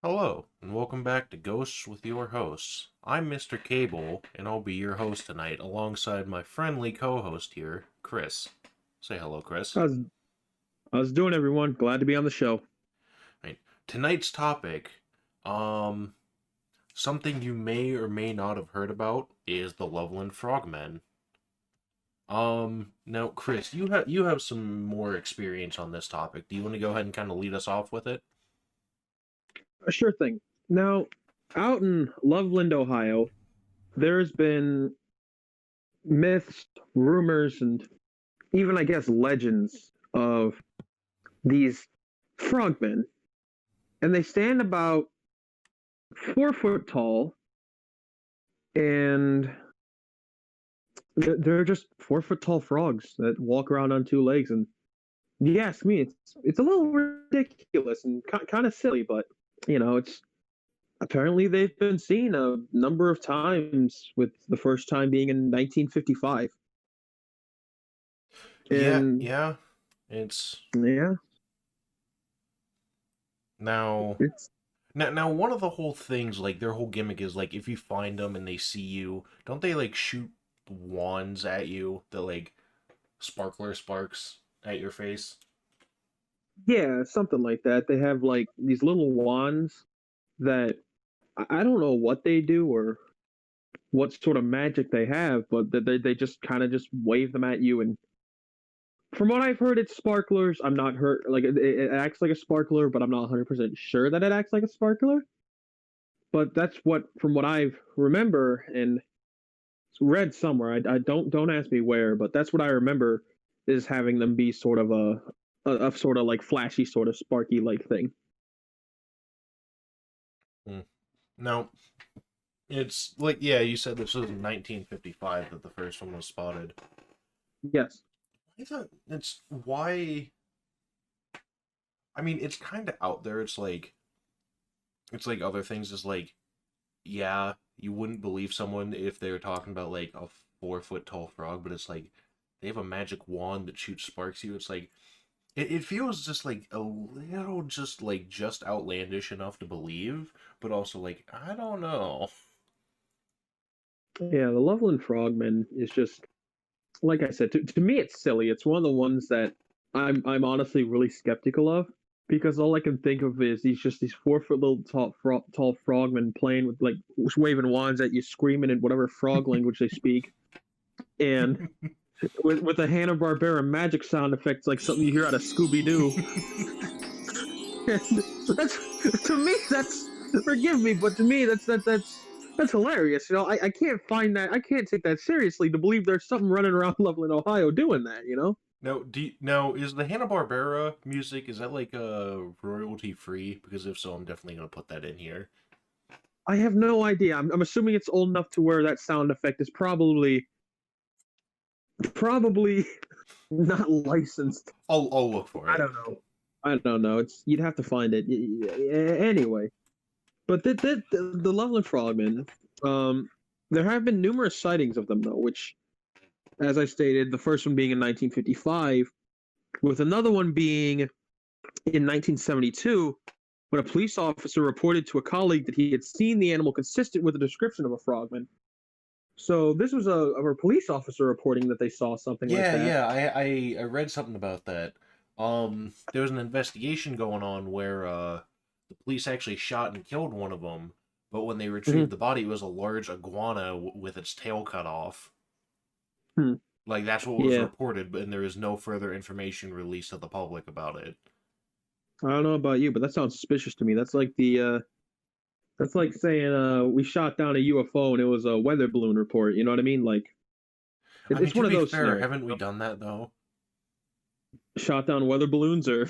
Hello, and welcome back to Ghosts with your hosts. I'm Mr. Cable, and I'll be your host tonight alongside my friendly co-host here, Chris. Say hello, Chris. How's it doing, everyone? Glad to be on the show. Right. Tonight's topic, um, something you may or may not have heard about is the Loveland frogmen. Now, Chris, you have some more experience on this topic. Do you want to go ahead and kind of lead us off with it? A sure thing. Now, out in Loveland, Ohio, there's been myths, rumors, and even, I guess, legends of these frogmen. And they stand about 4 foot tall, and they're just 4 foot tall frogs that walk around on two legs. And you ask me, it's a little ridiculous and kind of silly, but it's apparently they've been seen a number of times, with the first time being in 1955. Yeah, And yeah. It's yeah, now it's Now, one of the whole things, like their whole gimmick is like if you find them and they see you, don't they like shoot wands at you that like sparkler sparks at your face? yeah, something like that. They have like these little wands that I don't know what they do or what sort of magic they have, but they just kind of just wave them at you. And from what I've heard, it's sparklers. I'm not hurt, like it acts like a sparkler, but I'm not 100% sure that it acts like a sparkler. But that's what, from what I remember and read somewhere. I don't ask me where, but that's what I remember, is having them be sort of a sort of like flashy, sort of sparky like thing. Hmm. Now, it's like yeah, you said this was in 1955 that the first one was spotted. Yes. I thought it's why. I mean, it's kind of out there. It's like other things. Is like yeah, you wouldn't believe someone if they were talking about like a 4 foot tall frog, but it's like they have a magic wand that shoots sparks at you. It's like it feels just like a little just outlandish enough to believe, but also like I don't know. Yeah, the Loveland Frogman is just, like I said, to me it's silly. It's one of the ones that I'm honestly really skeptical of, because all I can think of is these 4 foot little tall frogmen playing with, like, waving wands at you, screaming in whatever frog language they speak, and with the Hanna Barbera magic sound effects, like something you hear out of Scooby Doo. That's, to me, that's, forgive me, but to me that's hilarious. I can't find that, I can't take that seriously, to believe there's something running around Loveland, Ohio doing that. Now is the Hanna Barbera music is that like royalty free? Because if so, I'm definitely gonna put that in here. I have no idea. I'm assuming it's old enough to where that sound effect is probably not licensed. I'll look for I it. don't know. I don't know. It's, you'd have to find it. Anyway. But the Loveland Frogmen, there have been numerous sightings of them, though, which, as I stated, the first one being in 1955, with another one being in 1972, when a police officer reported to a colleague that he had seen the animal consistent with a description of a frogman. So this was a police officer reporting that they saw something like Yeah, that. yeah, I read something about that. There was an investigation going on where the police actually shot and killed one of them, but when they retrieved Mm-hmm. the body, it was a large iguana with its tail cut off. Hmm. Like that's what was Yeah, reported, but and there is no further information released to the public about it. I don't know about you, but that sounds suspicious to me. That's like saying we shot down a UFO and it was a weather balloon report. You know what I mean? Like, I mean, it's to one of be those fair, scenarios. haven't we done that though? Shot down weather balloons, or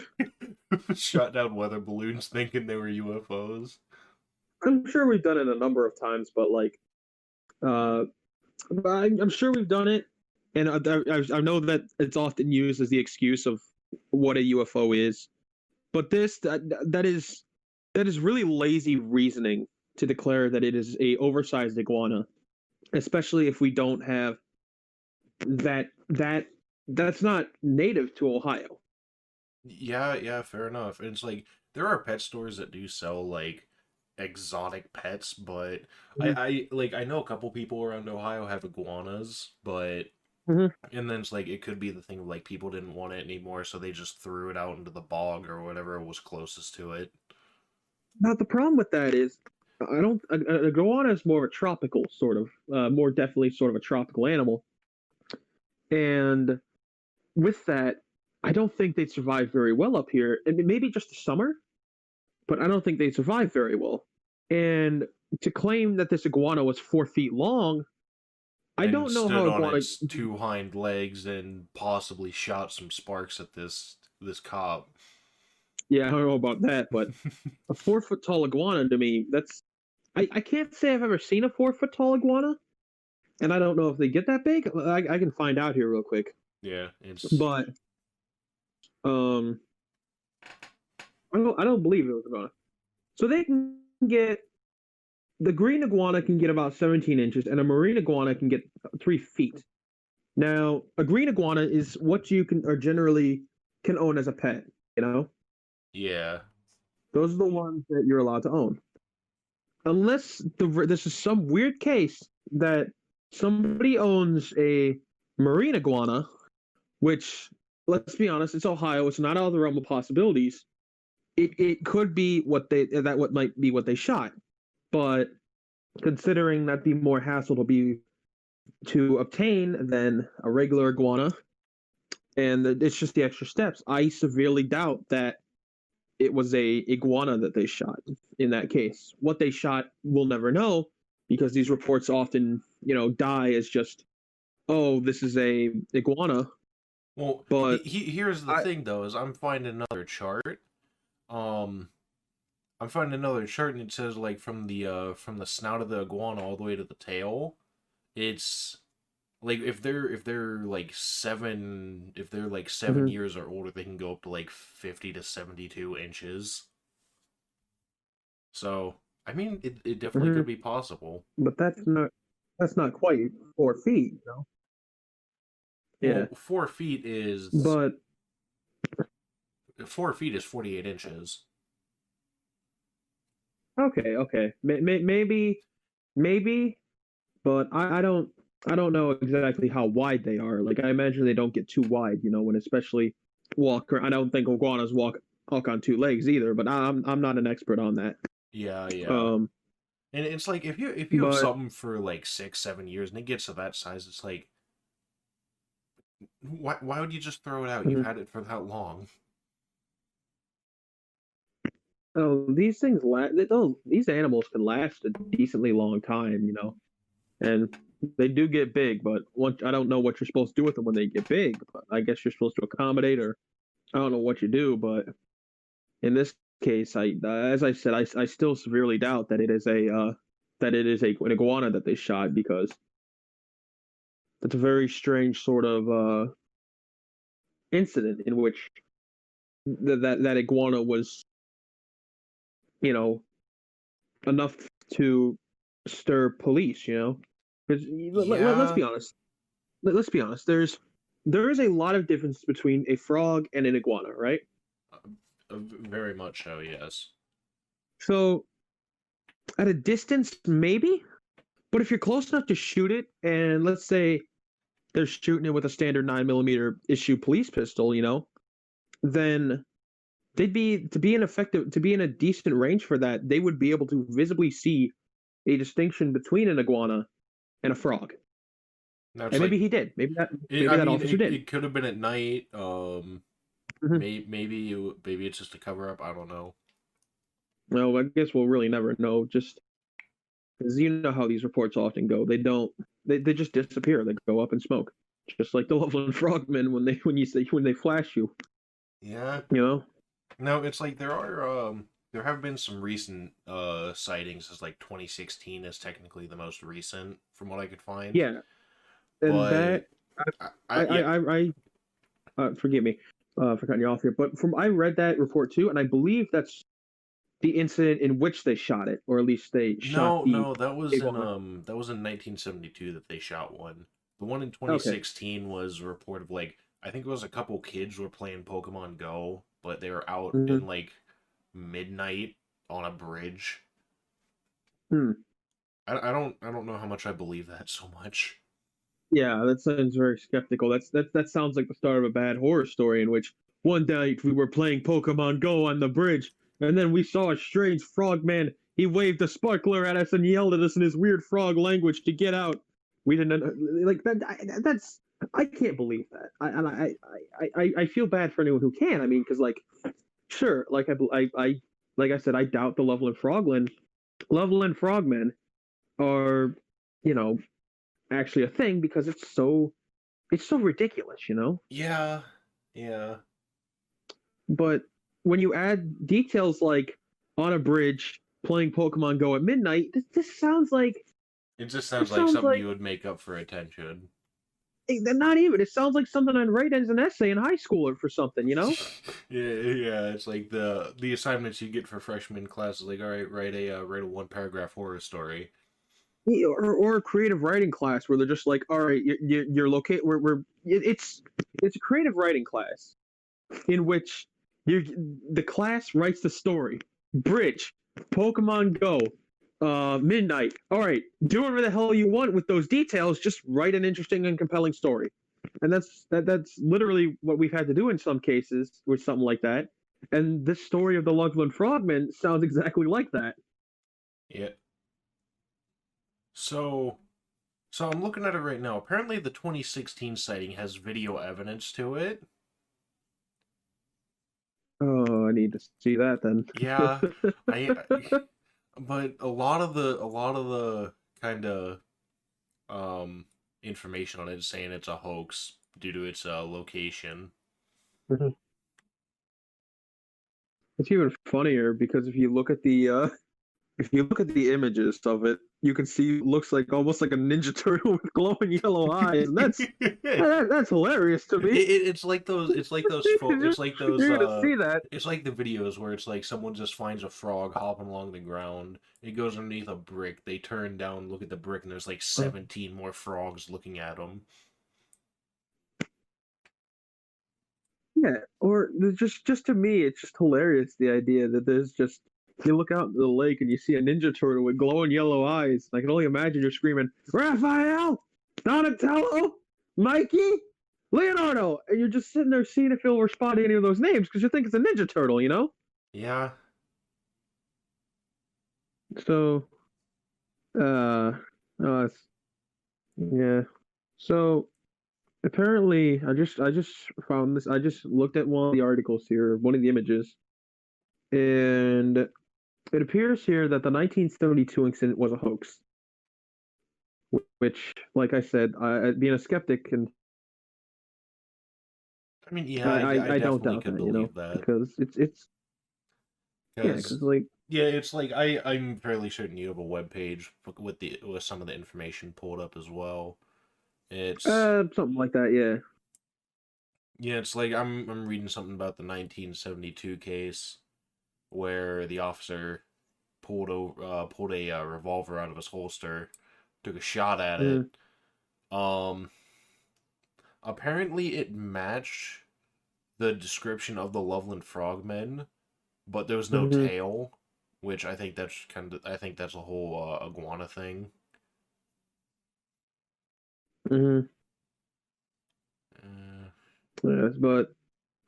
Shot down weather balloons thinking they were UFOs. I'm sure we've done it a number of times, but like, uh, I'm sure we've done it, and I know that it's often used as the excuse of what a UFO is. But that is really lazy reasoning to declare that it is a oversized iguana, especially if we don't have that's not native to Ohio. Yeah, yeah, fair enough. And it's like there are pet stores that do sell like exotic pets, but Mhm. I know a couple people around Ohio have iguanas, but Mhm. and then it's like it could be the thing of like people didn't want it anymore, so they just threw it out into the bog or whatever was closest to it. Now the problem with that is, I don't. A iguana is more of a tropical sort of, more definitely sort of a tropical animal, and with that, I don't think they'd survive very well up here. And maybe just the summer, but I don't think they'd survive very well. And to claim that this iguana was 4 feet long, I And don't know stood how on iguana. its two hind legs and possibly shot some sparks at this cop. Yeah, I don't know about that, but a 4 foot tall iguana to me, that's. I can't say I've ever seen a 4 foot tall iguana, and I don't know if they get that big. I can find out here real quick, Yeah, it's but um, I don't believe it was iguana. So they can get the green iguana can get about 17 inches, and a marine iguana can get 3 feet. Now, a green iguana is what you can or generally can own as a pet. You know, yeah. those are the ones that you're allowed to own, unless this is some weird case that somebody owns a marine iguana, which let's be honest, it's Ohio. It's not out of the realm of possibilities. It could be what might be what they shot, but considering that the more hassle to be to obtain than a regular iguana, and it's just the extra steps. I severely doubt that it was a iguana that they shot in that case. What they shot, we'll never know because these reports often, die as just, oh, this is a iguana. Well, But here's the I, thing though, is I'm finding another chart. Um, I'm finding another chart, and it says like from the snout of the iguana all the way to the tail. It's like if they're like seven mhm, years or older, they can go up to like 50 to 72 inches. So I mean, it definitely mhm, could be possible. but that's not quite 4 feet. Yeah, Well, but 4 feet is 48 inches. okay, okay, maybe, but I don't know exactly how wide they are. Like I imagine they don't get too wide, when especially I don't think iguanas walk on two legs either, but I'm not an expert on that. Yeah, yeah. Um, And it's like if you have but something for like 6, 7 years and it gets to that size, it's like why would you just throw it out? You've mhm. had it for that long. Oh, these things these animals can last a decently long time, and they do get big. But once I don't know what you're supposed to do with them when they get big. But I guess you're supposed to accommodate, or I don't know what you do. But in this case, as I said, I still severely doubt that it is an iguana that they shot because it's a very strange sort of incident in which that iguana was, you know, enough to stir police. Because let's Yeah, be honest. Let's be honest. There is a lot of difference between a frog and an iguana, right? very much so. Yes. So at a distance, maybe, but if you're close enough to shoot it, and let's say they're shooting it with a standard 9 millimeter issue police pistol, then they'd be to be in a decent range for that. They would be able to visibly see a distinction between an iguana and a frog. Now it's And maybe like he did. I Maybe that mean, officer did. it could have been at night. Mhm. Maybe it's just a cover up. I don't know. Well, I guess we'll really never know. Just because you know how these reports often go, they don't. They just disappear. They go up in smoke, just like the Loveland frogmen when they flash you. Yeah. You know. No, it's like there have been some recent sightings as like 2016 is technically the most recent from what I could find. Yeah, and But that yeah, forgive me for cutting you off here, but from I read that report too, and I believe that's the incident in which they shot it, or at least they shot the no, iguana. that was in 1972 that they shot one. The one in Okay. 2016 was a report of like I think it was a couple kids were playing Pokemon Go, but they were out Hmm. in like midnight on a bridge. Hmm. I don't know how much I believe that so much. Yeah, that sounds very skeptical. That sounds like the start of a bad horror story in which one night we were playing Pokemon Go on the bridge, and then we saw a strange frogman. He waved a sparkler at us and yelled at us in his weird frog language to get out. We didn't like that. That's I can't believe that. I feel bad for anyone who can. I mean, because like, sure, like I said, I doubt the Loveland frogmen are, you know, actually a thing because it's so ridiculous, you know? Yeah, yeah. But when you add details like on a bridge playing Pokemon Go at midnight, this sounds like It just this sounds like sounds something like you would make up for attention. not even. It sounds like something I'd write as an essay in high school or for something, you know? Yeah. It's like the assignments you get for freshman class is like, all right, write a 1 paragraph horror story. Or a creative writing class where they're just like, all right, you're located. It's a creative writing class in which the class writes the story. Bridge, Pokemon Go, midnight. All right, do whatever the hell you want with those details. Just write an interesting and compelling story, and that's literally what we've had to do in some cases with something like that. And this story of the Loveland Frogmen sounds exactly like that. Yeah. So so I'm looking at it right now. Apparently the 2016 sighting has video evidence to it. Oh, I need to see that then. Yeah, but a lot of the kind of um information on it is saying it's a hoax due to its location. It's even funnier because if you look at the images of it, you can see it looks like almost like a Ninja Turtle with glowing yellow eyes, and that's hilarious to me. It's like those you're, it's like those you're gonna see that. it's like the videos where it's like someone just finds a frog hopping along the ground. It goes underneath a brick. They turn down, look at the brick, and there's like 17 more frogs looking at them. Yeah, or just to me, it's just hilarious the idea that there's just you look out into the lake and you see a Ninja Turtle with glowing yellow eyes. I can only imagine you're screaming, Raphael, Donatello, Mikey, Leonardo, and you're just sitting there seeing if he'll respond to any of those names because you think it's a Ninja Turtle, you know? Yeah. So, uh, it's, yeah. So apparently, I just found this. I just looked at one of the articles here, one of the images, and it appears here that the 1972 incident was a hoax. Which, like I said, being a skeptic, and I mean, yeah, I I don't definitely doubt could that, you know, believe that. because it's yeah, Because because like yeah, it's like I'm fairly certain you have a web page with some of the information pulled up as well. It's something like that, yeah. yeah, it's like I'm reading something about the 1972 case where the officer pulled a revolver out of his holster, took a shot at Mm, it. Um, Apparently it matched the description of the Loveland Frogmen, but there was no mm-hmm, tail, which I think that's a whole iguana thing. mm-hmm. Uh, Yes, but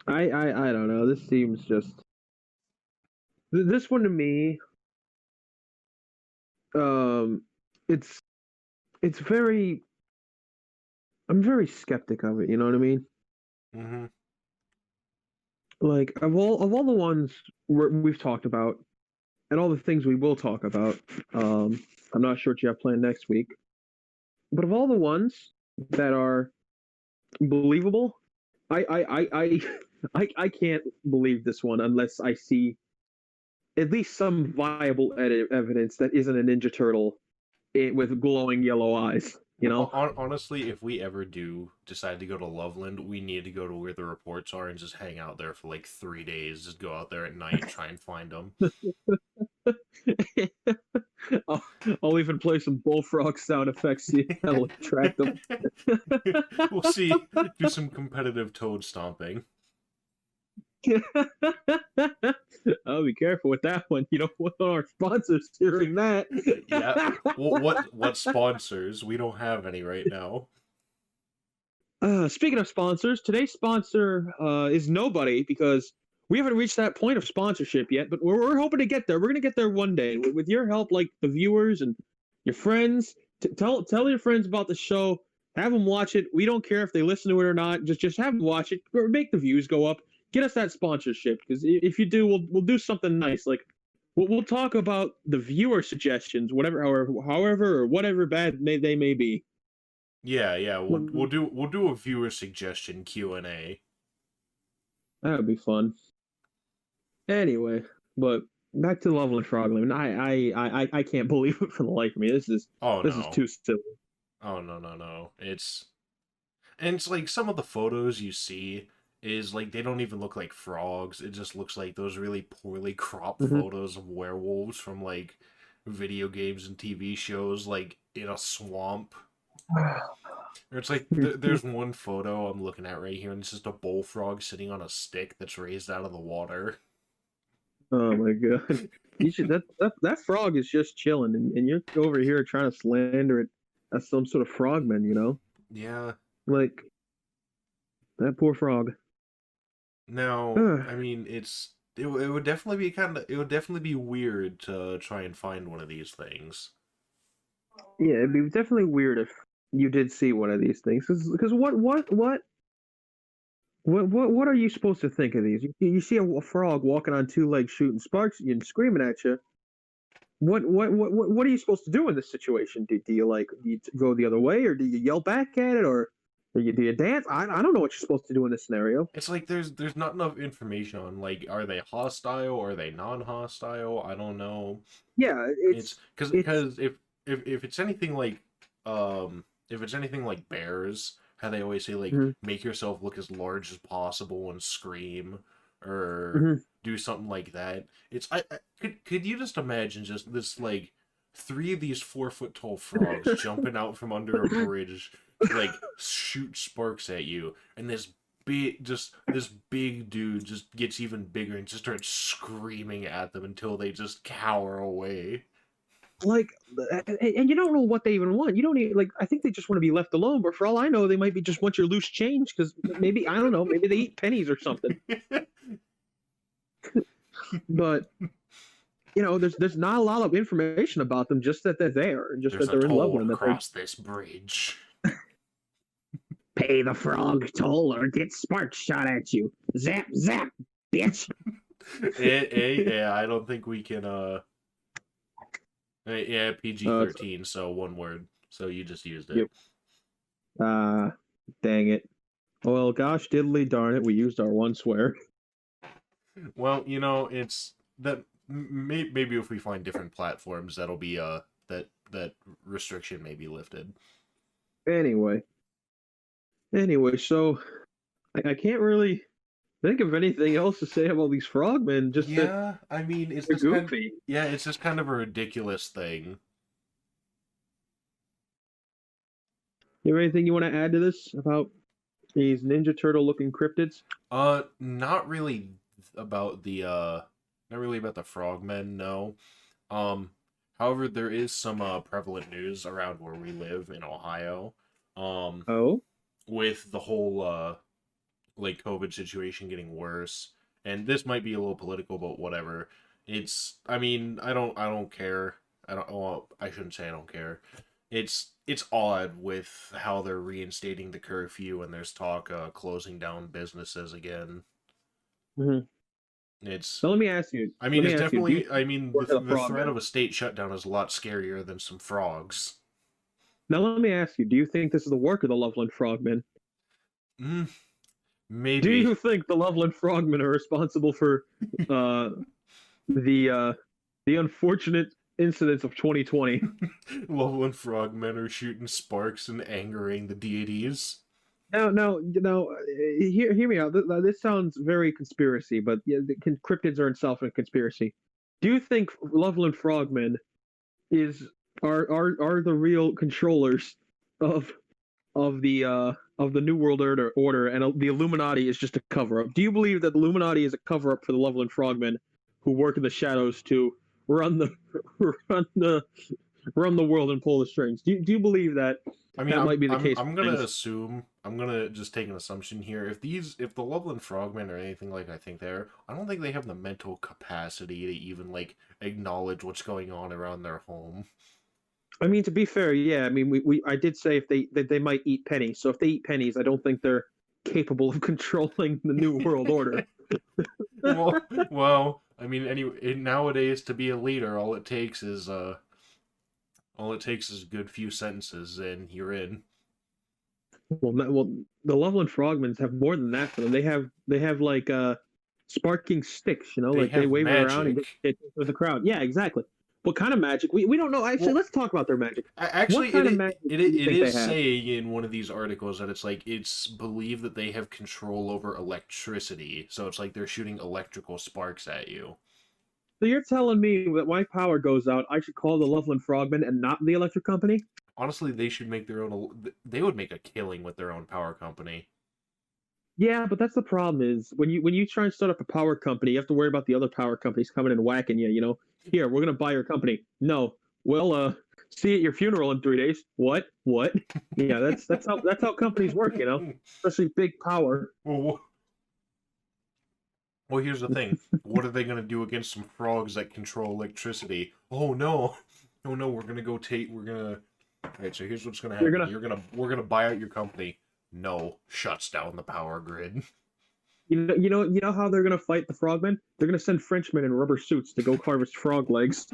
I don't know. This seems just this one to me. Um, it's it's very. I'm very skeptic of it. You know what I mean? mm-hmm. Like of all the ones we've talked about, and all the things we will talk about. Um, I'm not sure what you have planned next week, but of all the ones that are believable, I can't believe this one unless I see at least some viable evidence that isn't a Ninja Turtle with glowing yellow eyes. You know? Honestly, if we ever do decide to go to Loveland, we need to go to where the reports are and just hang out there for like 3 days. Just go out there at night, try and find them. I'll, I'll even play some bullfrog sound effects. See if that'll attract them. We'll see. Do some competitive toad stomping. I'll be careful with that one. You don't want our sponsors hearing that. Yeah. What sponsors? We don't have any right now. Speaking of sponsors, today's sponsor is nobody because we haven't reached that point of sponsorship yet, but we're hoping to get there. We're going to get there one day with your help, like the viewers and your friends. Tell your friends about the show. Have them watch it. We don't care if they listen to it or not. Just have them watch it or make the views go up. Get us that sponsorship because if you do, we'll do something nice. Like we'll talk about the viewer suggestions, whatever, however or whatever bad they may be. Yeah, yeah. We'll do a viewer suggestion Q&A. That would be fun. Anyway, but back to Loveland Frogman. I can't believe it for the life of me. Oh This is no. too silly. Oh no no no. It's like some of the photos you see is like they don't even look like frogs. It just looks like those really poorly cropped Mm-hmm. photos of werewolves from like video games and TV shows like in a swamp. Or it's like there's one photo I'm looking at right here, and it's just a bullfrog sitting on a stick that's raised out of the water. Oh my god. You should that frog is just chilling and you're over here trying to slander it as some sort of frogman, you know? Yeah. Like that poor frog. Now, Ugh. I mean, it would definitely be it would definitely be weird to try and find one of these things. Yeah, it'd be definitely weird if you did see one of these things. Because what are you supposed to think of these? You see a frog walking on two legs shooting sparks and screaming at you. What are you supposed to do in this situation? Do you like do you go the other way, or do you yell back at it, or do you dance? I don't know what you're supposed to do in this scenario. It's like there's not enough information on like are they hostile or are they non-hostile? I don't know. Yeah, It's because it's if it's anything like if it's anything like bears, how they always say like mhm, make yourself look as large as possible and scream or mhm. do something like that. I could you just imagine just this like three of these 4 foot tall frogs jumping out from under a bridge to like shoot sparks at you and this big dude just gets even bigger and just starts screaming at them until they just cower away. like, and you don't know what they even want. You don't even like. I think they just want to be left alone. But for all I know, they might be just want your loose change because maybe I don't know. Maybe they eat pennies or something. But there's not a lot of information about them. Just that they're there, and just There's that a they're in toll Loveland. That they across this bridge. pay the frog toll or get sparks shot at you. Zap zap, bitch. Yeah, I don't think we can yeah, uh, PG-13, so one word. So you just used it. yep. Uh, dang it. Well, gosh diddly darn it, we used our one swear. Well, it's that maybe if we find different platforms that'll be that restriction may be lifted. Anyway, so I can't really think of anything else to say about these frogmen. Just that Yeah, I mean, they're goofy. it's just kind of a ridiculous thing. You have anything you want to add to this about these Ninja Turtle looking cryptids? Not really about not really about the frogmen, no. Um, However, there is some prevalent news around where we live in Ohio. Um, Oh, with the whole like COVID situation getting worse, and this might be a little political, but whatever. I mean, I don't care. I don't. Well, I shouldn't say I don't care. It's odd with how they're reinstating the curfew and there's talk closing down businesses again. hmm. It's Now let me ask you. I mean Let me it's ask you. Do you definitely I mean work at a the threat frogman? of a state shutdown is a lot scarier than some frogs. Now let me ask you. Do you think this is the work of the Loveland Frogmen? Mm, Do maybe. you think the Loveland Frogmen are responsible for uh, the uh, the unfortunate incidents of 2020? Loveland frogmen are shooting sparks and angering the deities. Hear me out. This sounds very conspiracy, but yeah, cryptids are itself a conspiracy. Do you think Loveland Frogmen is are the real controllers of of the of the New World Order, and the Illuminati is just a cover up. Do you believe that the Illuminati is a cover up for the Loveland Frogmen, who work in the shadows to run the run the run the world and pull the strings? Do you believe that I mean, that might be the case I'm with gonna things? assume, I'm gonna just take an assumption here. If the Loveland Frogmen are anything like I think they are, I don't think they have the mental capacity to even like acknowledge what's going on around their home. I mean, to be fair, yeah. I mean, I did say if they might eat pennies. So if they eat pennies, I don't think they're capable of controlling the New World Order. Well, I mean, anyway, nowadays to be a leader, all it takes is a good few sentences, and you're in. Well, the Loveland Frogmans have more than that for them. They have like sparking sticks, They like they have wave it around and magic. get with the crowd. Yeah, exactly. What kind of magic? We don't know. Actually, Well, let's talk about their magic. What actually, kind of magic do you it think they is have? saying in one of these articles that it's like it's believed that they have control over electricity, so it's like they're shooting electrical sparks at you. So you're telling me that my power goes out, I should call the Loveland Frogmen and not the electric company? Honestly, they should make their own. They would make a killing with their own power company. Yeah, but that's the problem is when you try and start up a power company, you have to worry about the other power companies coming and whacking you. Here, we're gonna buy your company. No, well, see you at your funeral in 3 days. What? What? Yeah, that's how companies work. Especially big power. well, well, here's the thing. What are they gonna do against some frogs that control electricity? Oh no, oh no, we're gonna go take. We're gonna. All right, so here's what's gonna You're happen. gonna, We're gonna buy out your company. No, shuts down the power grid. you know how they're gonna fight the frogmen? They're gonna send Frenchmen in rubber suits to go harvest frog legs.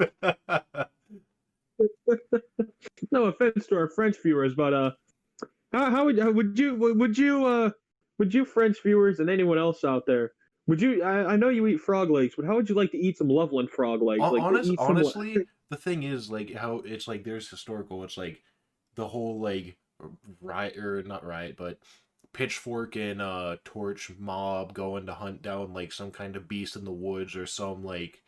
No offense to our French viewers, but how would you French viewers and anyone else out there, would you? I know you eat frog legs, but how would you like to eat some Loveland frog legs? Like to eat some what? Honestly, the thing is, like, how it's like there's historical. It's like the whole like riot or not riot, but pitchfork and torch mob going to hunt down like some kind of beast in the woods or some like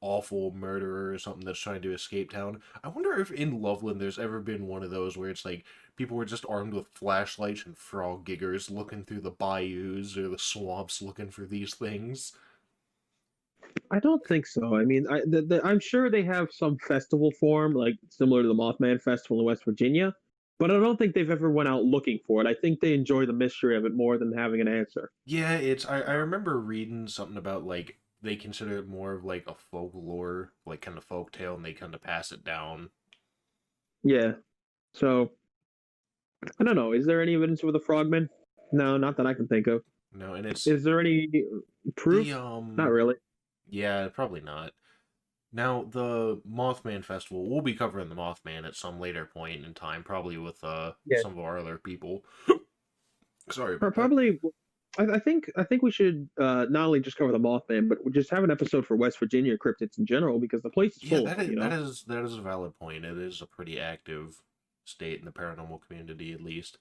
awful murderer or something that's trying to escape town. I wonder if in Loveland there's ever been one of those where it's like people were just armed with flashlights and frog giggers looking through the bayous or the swamps looking for these things. I don't think so. I mean, I'm sure they have some festival form, like similar to the Mothman Festival in West Virginia, but I don't think they've ever went out looking for it. I think they enjoy the mystery of it more than having an answer. Yeah, I remember reading something about like they consider it more of like a folklore, like kind of folk tale, and they kind of pass it down. Yeah. So I don't know. Is there any evidence with the frogmen? No, not that I can think of. No, and it's Is there any the proof? Not really. yeah, probably not. Now the Mothman Festival, we'll be covering the Mothman at some later point in time, probably with Yeah. some of our other people. Sorry about that. Probably. I think we should not only just cover the Mothman, but we just have an episode for West Virginia cryptids in general because the place is Yeah, full of them. that is a valid point. It is a pretty active state in the paranormal community, at least.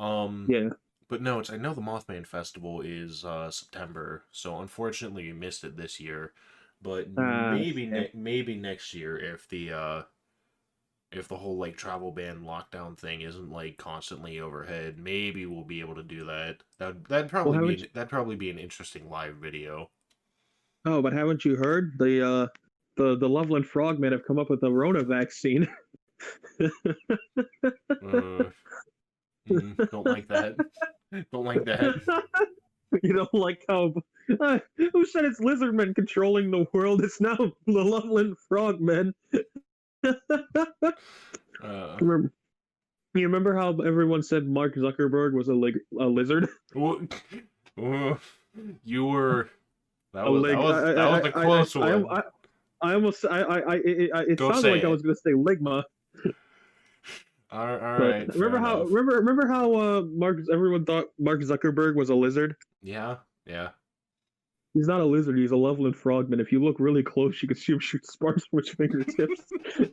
Um, Yeah. but no, I know the Mothman Festival is September, so unfortunately we missed it this year. But Yeah. maybe next year if the whole like travel ban lockdown thing isn't like constantly overhead, maybe we'll be able to do that. Well, haven't you, That'd probably be an interesting live video. oh, but haven't you heard the Loveland Frogmen have come up with a Rona vaccine? Uh, don't like that. Don't like that. You don't like how who said it's lizardmen controlling the world? It's now the Loveland Frogmen. Uh, remember, you remember how everyone said Mark Zuckerberg was a lizard? uh, you were A lig. that was a close one. I almost it Go sounded say like I it. was going to say ligma. All But right, fair enough. remember how everyone thought Mark Zuckerberg was a lizard? Yeah, yeah. He's not a lizard. He's a Loveland frogman. If you look really close, you can see him shoot sparks from his fingertips.